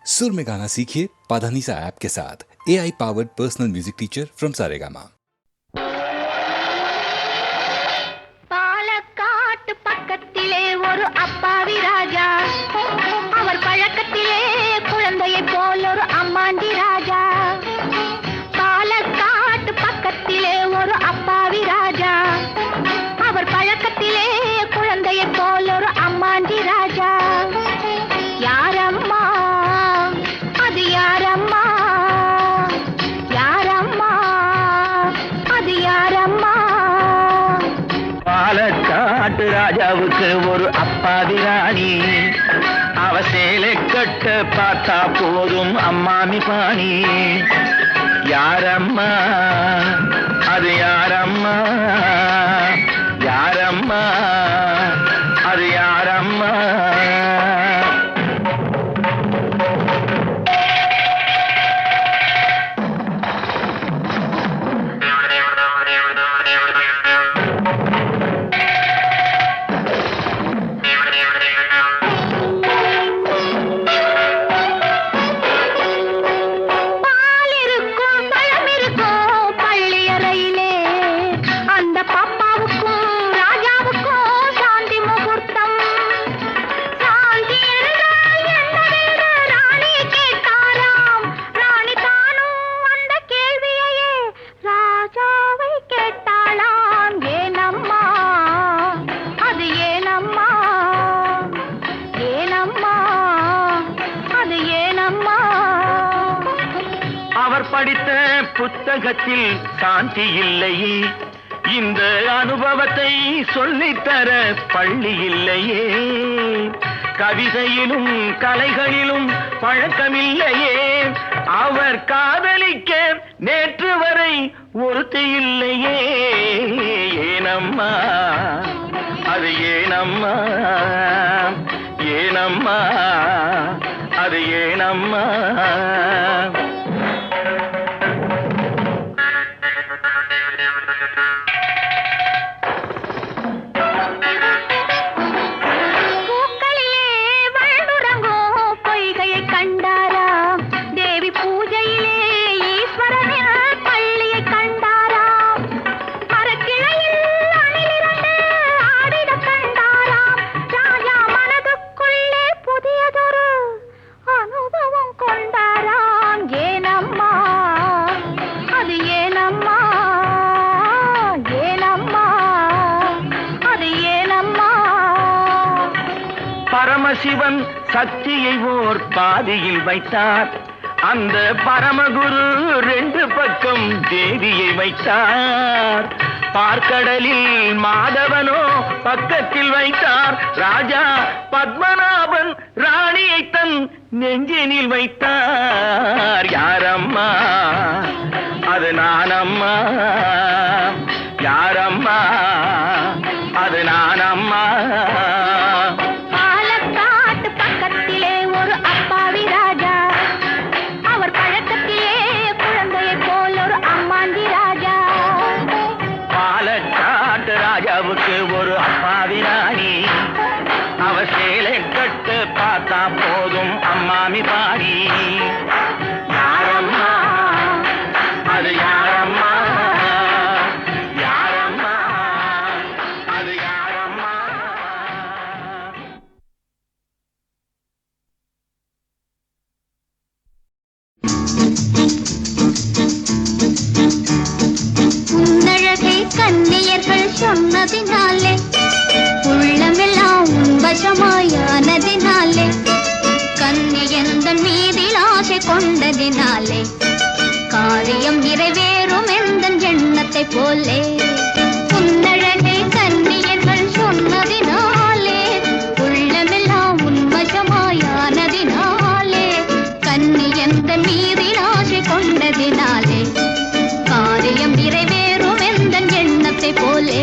सुर में गाना सीखिए पाधानीसा ऐप के साथ। AI powered personal music teacher from Saregama. பாலக்காட்டு பக்கத்திலே ஒரு அப்பாவி ராஜா, அவர் பழக்கத்திலே குழந்தையை போல் ஒரு அம்மாண்டி ராஜா. பாலக்காட்டு பக்கத்திலே ஒரு அப்பாவி ராஜா, அவர் பழக்கத்திலே குழந்தையை போல் ஒரு அம்மாண்டி ராஜா. யாரம்மா அது யாரம்மா, யாரம்மா அது யாரம்மா. பாலக்காட்டு ராஜாவுக்கு ஒரு அப்பாவி ராணி, அவ சேலை கட்ட பார்த்தா போதும் அம்மாமி பாணி. யாரம்மா அது யாரம்மா, யாரம்மா அது யாரம்மா. படித்த புத்தகத்தில் சாந்தி இல்லையே, இந்த அனுபவத்தை சொல்லித்தர பள்ளி இல்லையே. கவிதையிலும் கலைகளிலும் பழக்கமில்லையே, அவர் காதலிக்க நேற்று வரை ஒருத்தி இல்லையே. ஏனம்மா அது ஏனம்மா, ஏனம்மா அது ஏனம்மா. பரமசிவன் சக்தியை ஓர் பாதியில் வைத்தார், அந்த பரமகுரு ரெண்டு பக்கம் தேவியை வைத்தார். பார்க்கடலில் மாதவனோ பக்கத்தில் வைத்தார், ராஜா பத்மநாபன் ராணியை தன் நெஞ்சினில் வைத்தார். யாரம்மா அது நானம்மா, யாரம்மா அது நானம்மா. ராஜாவுக்கு ஒரு அப்பாவி ராணி, அவ சேலை கட்டு பார்த்தா போதும் அம்மாமி பாடி. யாரம்மா அது யாரம்மா, யாரம்மா அது யாரம்மா. உன்னழகை கன்னியர்கள் சொன்னதினாலே, உள்ளமெல்லாம் வசமாயானதினாலே, கன்னியந்தன் மீதில் ஆசை கொண்டதினாலே, காரியம் நிறைவேறும் எந்தன் எண்ணத்தை போலே. உன்னழகை கன்னியர்கள் சொன்னதினாலே, உள்ளமெல்லாம் உன்வசமாயானதினாலே, கன்னியந்தன் மீதில் ஆசை கொண்டதினாலே, காரியம் நிறைவேறும் எந்தன் எண்ணத்தை போலே.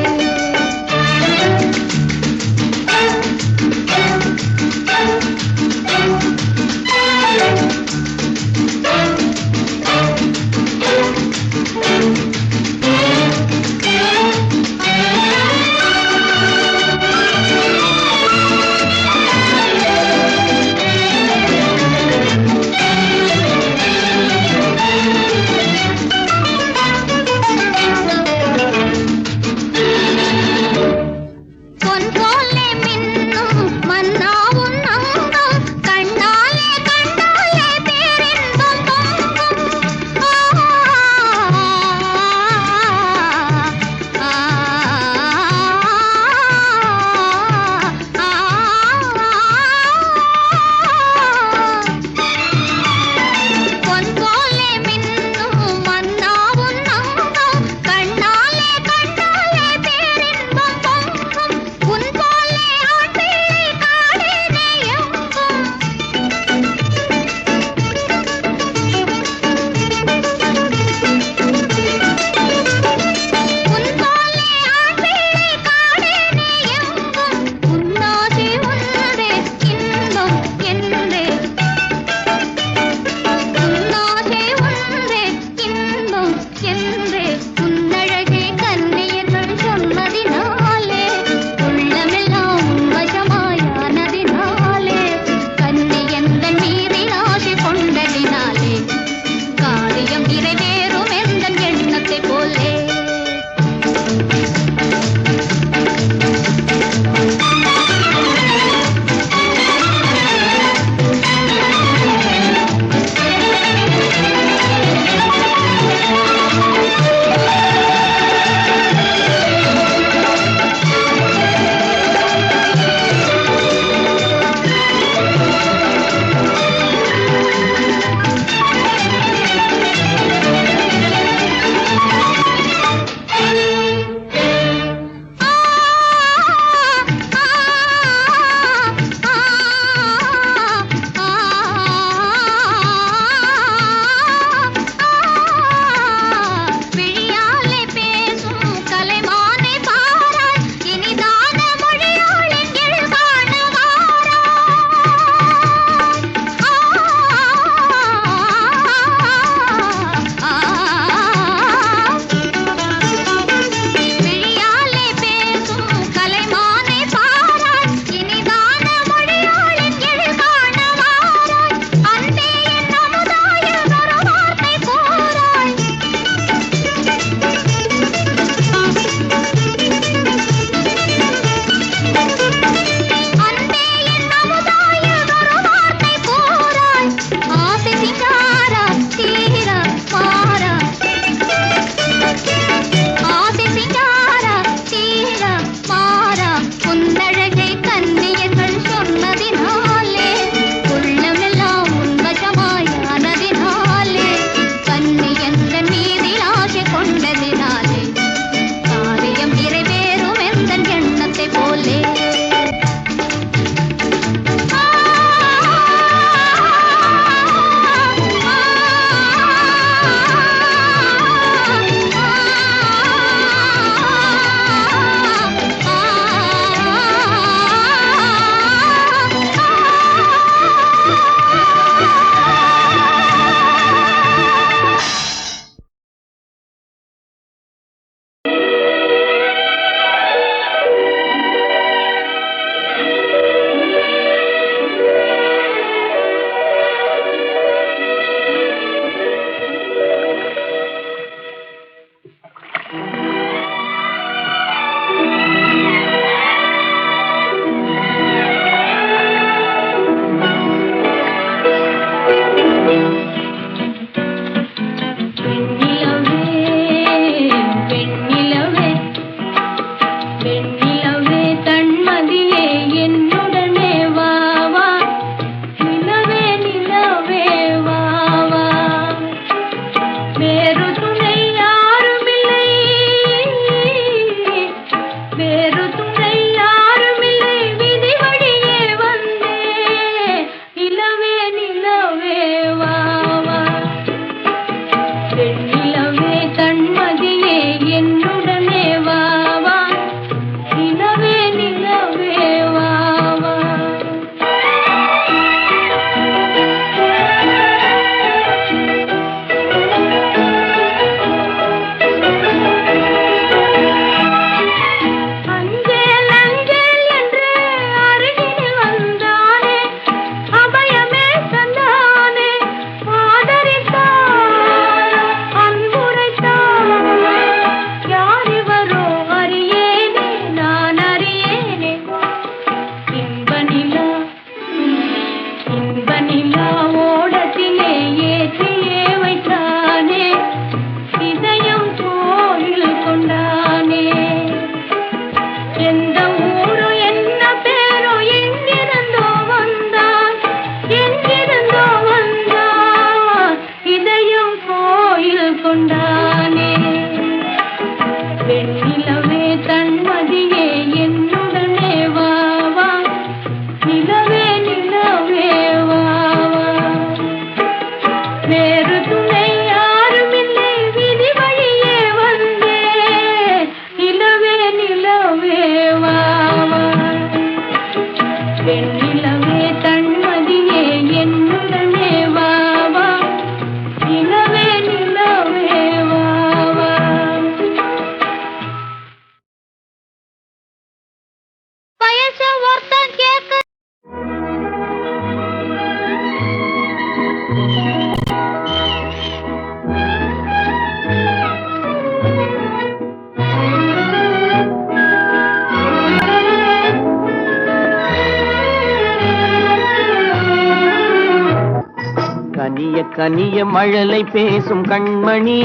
கனிய கனிய மழலை பேசும் கண்மணி,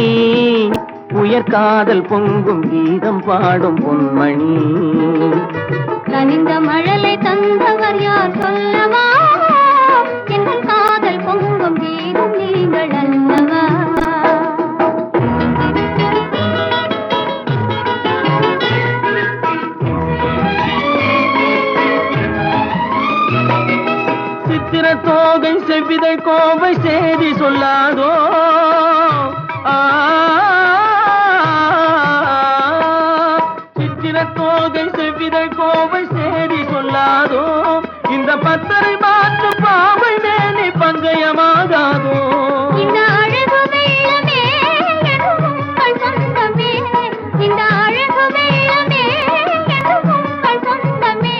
உயர்காதல் பொங்கும் கீதம் பாடும் பொன்மணி. கனிந்த மழலை தந்தவர் யார் சொல்லவா, என் காதல் பொங்கும் கீதம் நீங்கள் அல்லவா. சித்திர தோகை செவ்விதழ் கோவை செய்தி சொல்லாதோ, சித்திர தோகை செவ்விதழ் கோவை செய்தி சொல்லாதோ, இந்த பத்தரை மாற்று பாவை மேனி பங்கயமாகாதோ. இந்த அழகு வெள்ளமே உங்கள் சொந்தமே, இந்த அழகு வெள்ளமே உங்கள் சொந்தமே.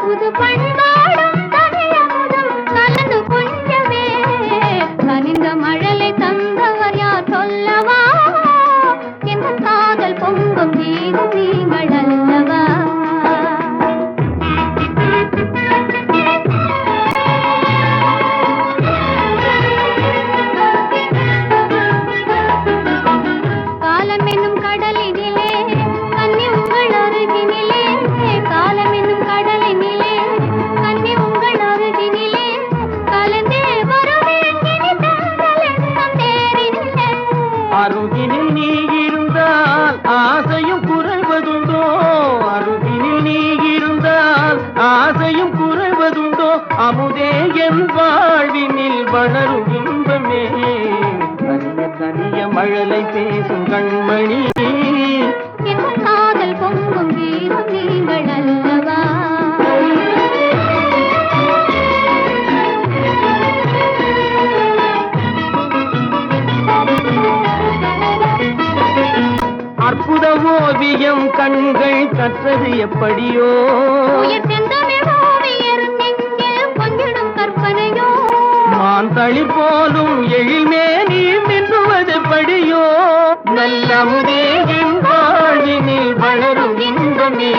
புது பண்பாடும் தமிழமுதும் கலந்து கொஞ்சமே, கனிந்த மழலை தந்தவர் யார் சொல்லவா, என் காதல் பொங்கும் கீதம் நீங்கள் அல்லவா. காலம் என்னும் கடலினிலே கன்னி உங்கள் அருகினிலே, காலம் என்னும் கடலினிலே கன்னி உங்கள் அருகினிலே, கலந்தே வருவேன் இனி தங்கள் எண்ணம் தேரினிலே. அருகினில் நீ இருந்தால் ஆசையும் குறைவதுண்டோ, அருகினில் நீ இருந்தால் ஆசையும் குறைவதுண்டோ, அமுதே என் வாழ்வினில் வளரும் இன்பமே. கனிய கனிய மழலை பேசும் கண்மணி, என் காதல் பொங்கும் கீதம் நீங்கள் அல்லவா. அற்புத ஓவியம் கண்கள் கற்றது எப்படியோ, உயிர் செந்தமிழ் ஓவியர் நெஞ்சில் கொஞ்சிடும் கற்பனையோ, மான் தளி போலும் எழில்மே நீ மின்னுவது படியோ. நல்ல அமுதே என் வாழ்வினில் வளரும் இன்பமே.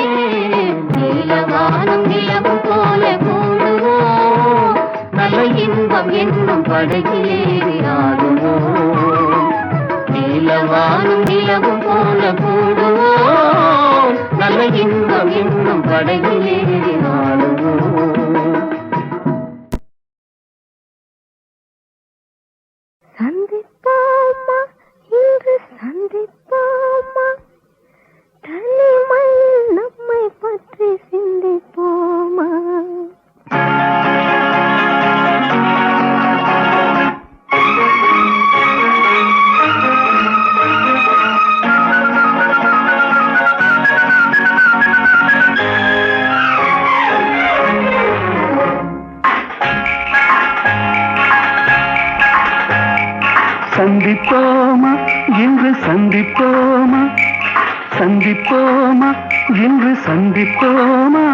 நீலவானம் நிலவும் போல கூடுவோம், நல்ல இன்பம் என்னும் படகிலேறி ஆடுவோம். நீலவானும் நிலவும் போல கூடுவோம், நல்ல இன்பம் என்னும் படகிலேறி ஆடுவோம். சந்திப்போமா இன்று சந்திப்போமா, தனிமையில் நம்மை பற்றி சிந்திப்போமா. சந்திப்போமா இன்று சந்திப்போமா, சந்திப்போமா இன்று சந்திப்போமா,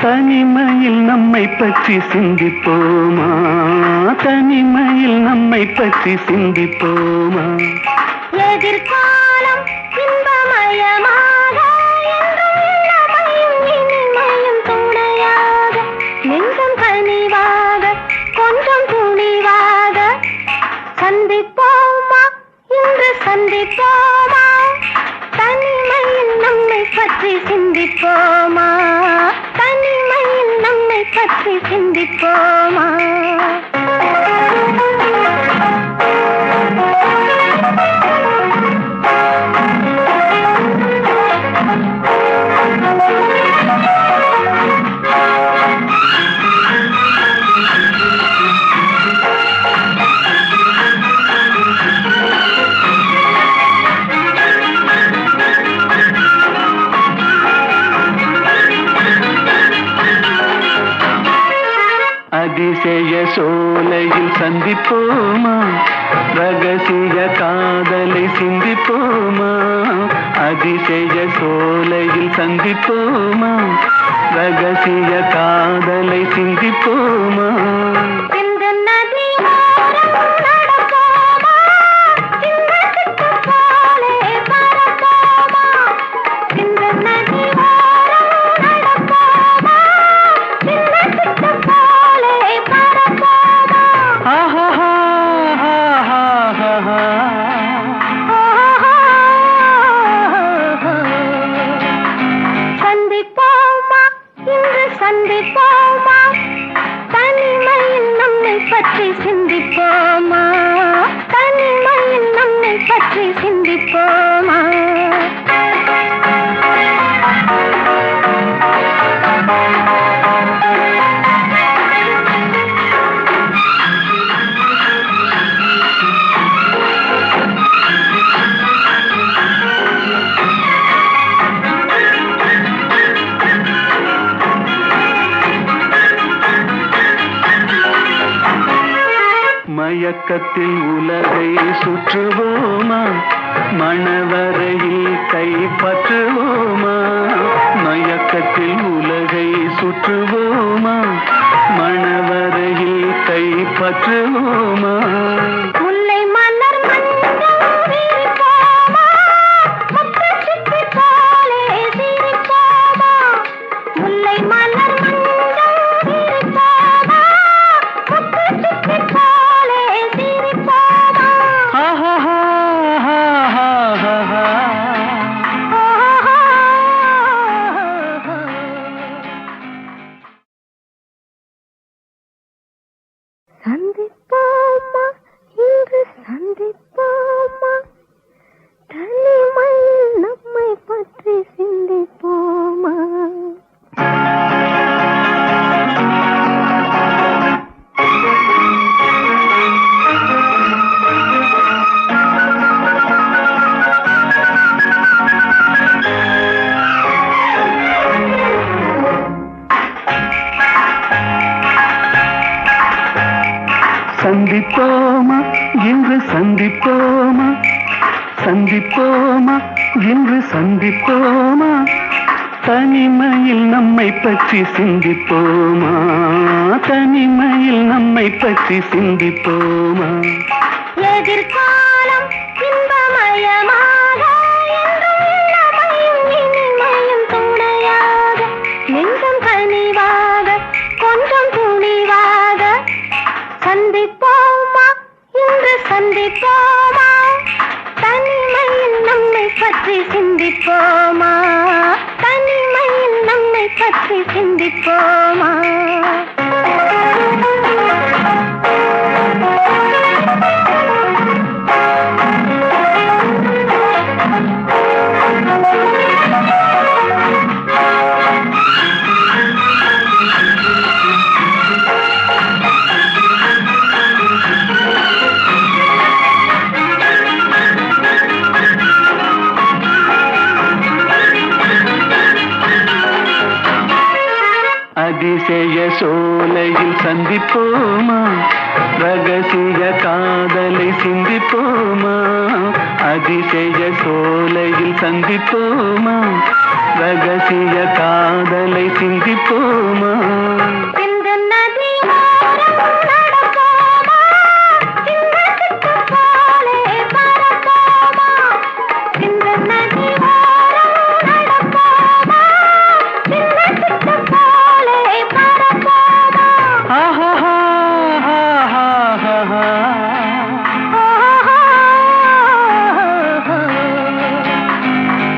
தனிமையில் நம்மை பற்றி சிந்திப்போமா, தனிமையில் நம்மை பற்றி சிந்திப்போமா. எதிர்காலம் இன்பமயமாக, என்றும் இளமையும் இனிமையும் துணையாக, நெஞ்சம் கனிவாக கொஞ்சம் துணிவாக. சந்திப்போமா இன்று சந்திப்போமா, தனிமையில் நம்மை பற்றி சிந்திப்போமா, தனிமையில் நம்மை பற்றி சிந்திப்போமா. அதிசய சோலையில் சந்திப்போமா, ரகசிய காதலை சிந்திப்போமா, அதிசய சோலையில் சந்திப்போமா, ரகசிய காதலை சிந்திப்போமா. ஆஹா மயக்கத்தில் உலகை சுற்றுவோமா, மணவரையில் கைப்பற்றுவோமா. மயக்கத்தில் உலகை சுற்றுவோமா, மணவரையில் கைப்பற்றுவோமா. முல்லை மலர் மஞ்சள் விரிப்போமா, முத்துச் சிப்பி போலே சிரிப்போமா. முல்லை மலர் மஞ்சள் விரிப்போமா, முத்துச் சிப்பி போலே சிரிப்போமா. சந்திப்போமா, இன்று சந்திப்போமா, தனிமையில் நம்மை பற்றி சிந்திப்போமா. சந்திப்போமா, இன்று சந்திப்போமா, சந்திப்போமா, இன்று சந்திப்போமா, தனிமையில் நம்மை பற்றி சிந்திப்போமா, தனிமையில் நம்மை பற்றி சிந்திப்போமா. எதிர்காலம் இன்பமயமாக, என்றும் இளமையும் இனிமையும் துணையாக, நெஞ்சம் கனிவாக, கொஞ்சம் துணிவாக. சந்திப்போமா, இன்று சந்திப்போமா, தனிமையில் நம்மை பற்றி சிந்திப்போமா, தனிமையில் நம்மை பற்றி சிந்திப்போமா. அதிசய சோலையில் சந்திப்போமா, ரகசிய காதலை சிந்திப்போமா. அதிசய சோலையில் சந்திப்போமா, ரகசிய காதலை சிந்திப்போமா. இந்த நதி ஓரம் நடப்போமா, இந்த சிட்டு போலே பறப்போமா. இந்த நதி ஓரம் நடப்போமா, இந்த சிட்டு போலே பறப்போமா.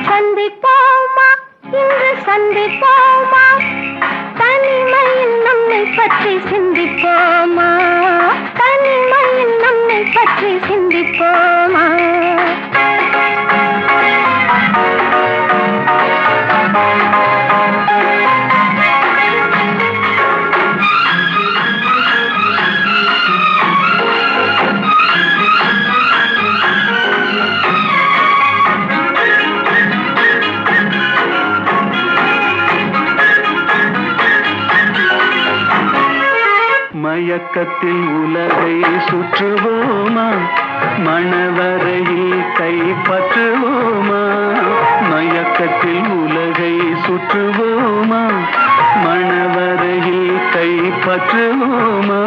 சந்திப்போமா, இன்று சந்திப்போமா, தனிமையில் நம்மை பற்றி சிந்திப்போமா, தனிமையில் நம்மை பற்றி சிந்திப்போமா. மயக்கத்தில் உலகை சுற்றுவோமா, மணவரையில் கைப்பற்றுவோமா. மயக்கத்தில் உலகை சுற்றுவோமா, மணவரையில் கைப்பற்றுவோமா.